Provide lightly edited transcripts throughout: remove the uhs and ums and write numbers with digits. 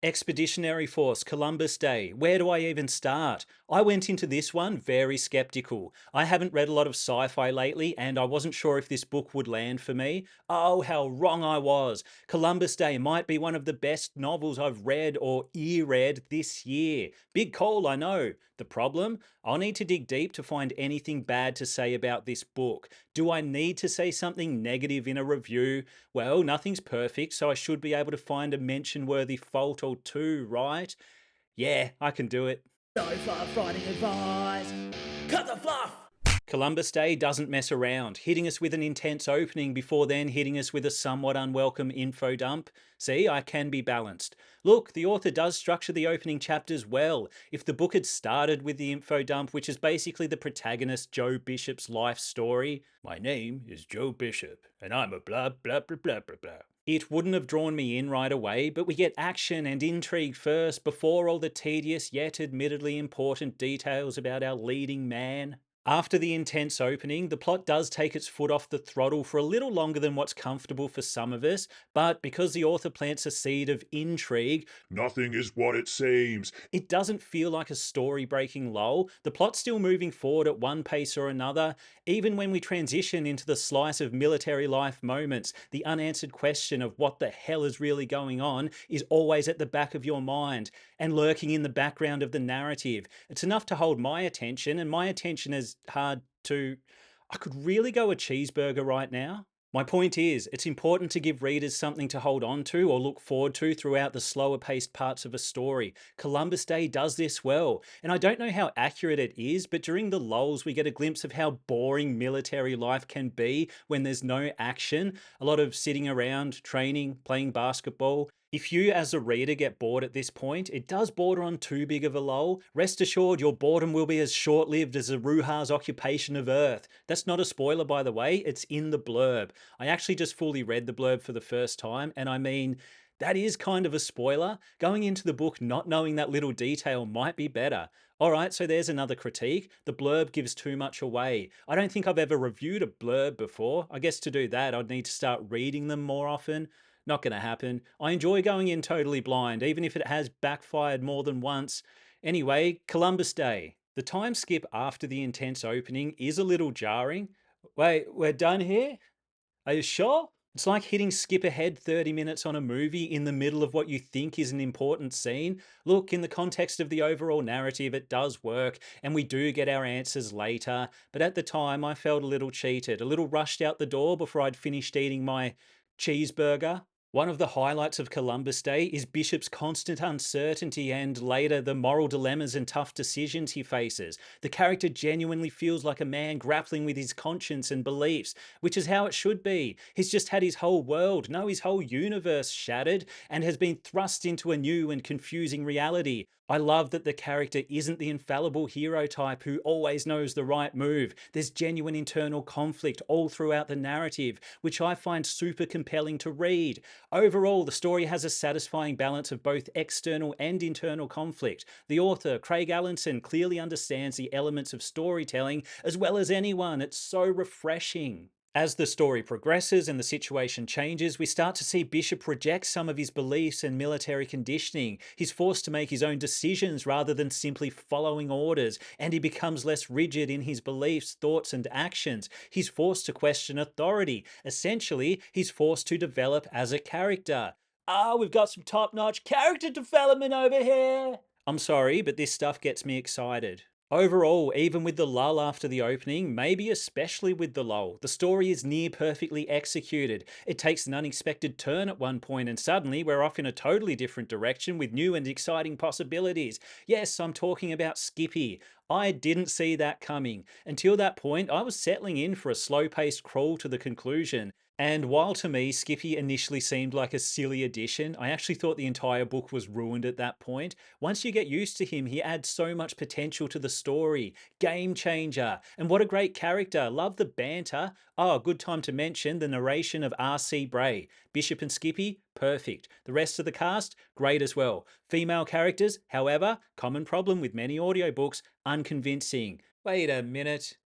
Expeditionary Force, Columbus Day. Where do I even start? I went into this one very skeptical. I haven't read a lot of sci fi lately, and I wasn't sure if this book would land for me. Oh, how wrong I was. Columbus Day might be one of the best novels I've read or read this year. Big call, I know. The problem? I'll need to dig deep to find anything bad to say about this book. Do I need to say something negative in a review? Well, nothing's perfect, so I should be able to find a mention worthy fault or two, right? Yeah, I can do it. No fluff writing advice. Cut the fluff! Columbus Day doesn't mess around, hitting us with an intense opening before then hitting us with a somewhat unwelcome info dump. See, I can be balanced. Look, the author does structure the opening chapters well. If the book had started with the info dump, which is basically the protagonist Joe Bishop's life story, my name is Joe Bishop, and I'm a blah blah blah blah blah blah. It wouldn't have drawn me in right away, but we get action and intrigue first before all the tedious yet admittedly important details about our leading man. After the intense opening, the plot does take its foot off the throttle for a little longer than what's comfortable for some of us, but because the author plants a seed of intrigue, Nothing is what it seems. it doesn't feel like a story breaking lull. The plot's still moving forward at one pace or another. Even when we transition into the slice of military life moments, the unanswered question of what the hell is really going on is always at the back of your mind and lurking in the background of the narrative. It's enough to hold my attention, and my attention is hard to. I could really go a cheeseburger right now. My point is, it's important to give readers something to hold on to or look forward to throughout the slower paced parts of a story. Columbus Day does this well, and I don't know how accurate it is, but during the lulls, we get a glimpse of how boring military life can be when there's no action. A lot of sitting around, training, playing basketball. If you, as a reader, get bored at this point, it does border on too big of a lull. Rest assured, your boredom will be as short lived as Ruha's occupation of Earth. That's not a spoiler, by the way, it's in the blurb. I actually just fully read the blurb for the first time, and I mean, that is kind of a spoiler. Going into the book not knowing that little detail might be better. Alright, so there's another critique. The blurb gives too much away. I don't think I've ever reviewed a blurb before. I guess to do that, I'd need to start reading them more often. Not going to happen. I enjoy going in totally blind, even if it has backfired more than once. Anyway, Columbus Day. The time skip after the intense opening is a little jarring. Wait, we're done here? Are you sure? It's like hitting skip ahead 30 minutes on a movie in the middle of what you think is an important scene. Look, in the context of the overall narrative, it does work, and we do get our answers later. But at the time, I felt a little cheated, a little rushed out the door before I'd finished eating my cheeseburger. One of the highlights of Columbus Day is Bishop's constant uncertainty and later the moral dilemmas and tough decisions he faces. The character genuinely feels like a man grappling with his conscience and beliefs, which is how it should be. He's just had his whole world, no, his whole universe shattered and has been thrust into a new and confusing reality. I love that the character isn't the infallible hero type who always knows the right move. There's genuine internal conflict all throughout the narrative, which I find super compelling to read. Overall, the story has a satisfying balance of both external and internal conflict. The author, Craig Alanson, clearly understands the elements of storytelling as well as anyone. It's so refreshing. As the story progresses and the situation changes, we start to see Bishop reject some of his beliefs and military conditioning. He's forced to make his own decisions rather than simply following orders, and he becomes less rigid in his beliefs, thoughts, and actions. He's forced to question authority. Essentially, he's forced to develop as a character. Ah, we've got some top-notch character development over here! I'm sorry, but this stuff gets me excited. Overall, even with the lull after the opening, maybe especially with the lull, the story is near perfectly executed. It takes an unexpected turn at one point and suddenly we're off in a totally different direction with new and exciting possibilities. Yes, I'm talking about Skippy. I didn't see that coming. Until that point, I was settling in for a slow-paced crawl to the conclusion. And while to me Skippy initially seemed like a silly addition, I actually thought the entire book was ruined at that point. Once you get used to him, he adds so much potential to the story. Game changer. And what a great character. Love the banter. Oh, good time to mention the narration of R.C. Bray. Bishop and Skippy, perfect. The rest of the cast, great as well. Female characters, however, common problem with many audiobooks, unconvincing. Wait a minute.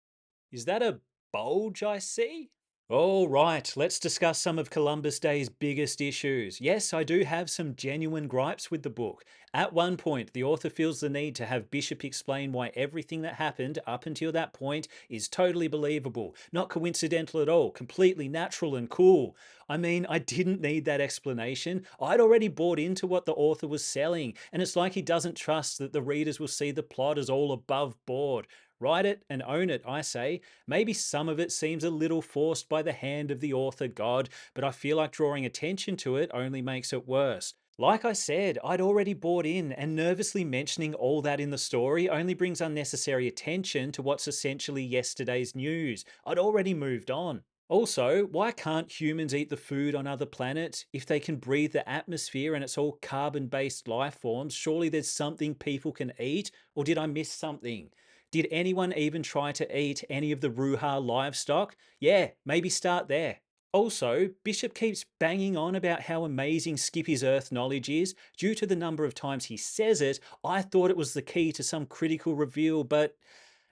Is that a bulge I see? All right, let's discuss some of Columbus Day's biggest issues. Yes, I do have some genuine gripes with the book. At one point, the author feels the need to have Bishop explain why everything that happened up until that point is totally believable, not coincidental at all, completely natural and cool. I mean, I didn't need that explanation. I'd already bought into what the author was selling, and it's like he doesn't trust that the readers will see the plot as all above board. Write it and own it, I say. Maybe some of it seems a little forced by the hand of the author God, but I feel like drawing attention to it only makes it worse. Like I said, I'd already bought in, and nervously mentioning all that in the story only brings unnecessary attention to what's essentially yesterday's news. I'd already moved on. Also, why can't humans eat the food on other planets? If they can breathe the atmosphere and it's all carbon based life forms, surely there's something people can eat? Or did I miss something? Did anyone even try to eat any of the Ruha livestock? Yeah, maybe start there. Also, Bishop keeps banging on about how amazing Skippy's Earth knowledge is. Due to the number of times he says it, I thought it was the key to some critical reveal, but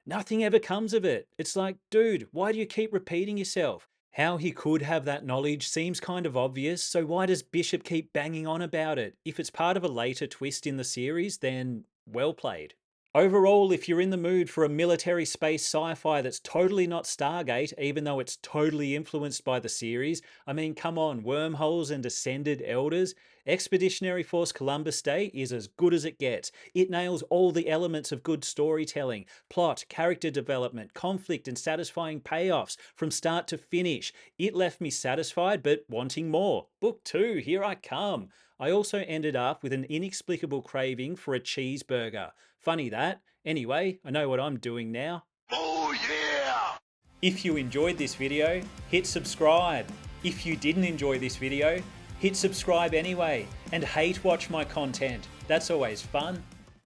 nothing ever comes of it. It's like, dude, why do you keep repeating yourself? How he could have that knowledge seems kind of obvious, so why does Bishop keep banging on about it? If it's part of a later twist in the series, then well played. Overall, if you're in the mood for a military space sci fi that's totally not Stargate, even though it's totally influenced by the series, I mean, come on, wormholes and ascended elders. Expeditionary Force Columbus Day is as good as it gets. It nails all the elements of good storytelling: plot, character development, conflict, and satisfying payoffs from start to finish. It left me satisfied but wanting more. Book 2, here I come. I also ended up with an inexplicable craving for a cheeseburger. Funny that. Anyway, I know what I'm doing now. Oh yeah! If you enjoyed this video, hit subscribe. If you didn't enjoy this video, hit subscribe anyway and hate watch my content. That's always fun.